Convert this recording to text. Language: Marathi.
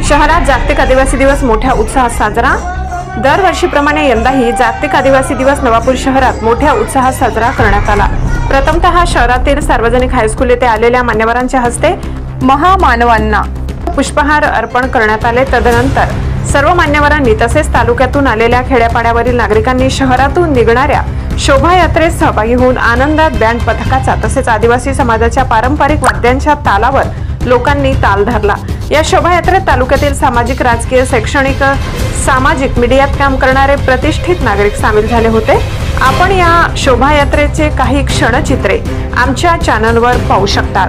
शहरात जागतिक आदिवासी दिवस मोठ्या उत्साहात साजरा। दरवर्षीप्रमाणे यंदाही जागतिक आदिवासी दिवस नवापूर शहरात मोठ्या उत्साहात साजरा करण्यात आला। प्रथमतः शहरातील सार्वजनिक हायस्कूल येथे आलेल्या मान्यवरांच्या हस्ते महामानवांना पुष्पहार अर्पण करण्यात आले। तदनंतर सर्व मान्यवरांनी तसेच तालुक्यातून आलेल्या खेड्यापाड्यावरील नागरिकांनी शहरातून निघणाऱ्या शोभायात्रेत सहभागी होऊन आनंदात बँड पथकाचा तसेच आदिवासी समाजाच्या पारंपरिक वाद्यांच्या तालावर लोकांनी ताल धरला। या शोभायात्रेत तालुक्यातील सामाजिक, राजकीय, शैक्षणिक, सामाजिक, मीडियात काम करणारे प्रतिष्ठित नागरिक सामील झाले होते। आपण या शोभायात्रेचे काही क्षणचित्रे आमच्या चॅनलवर पाहू शकता।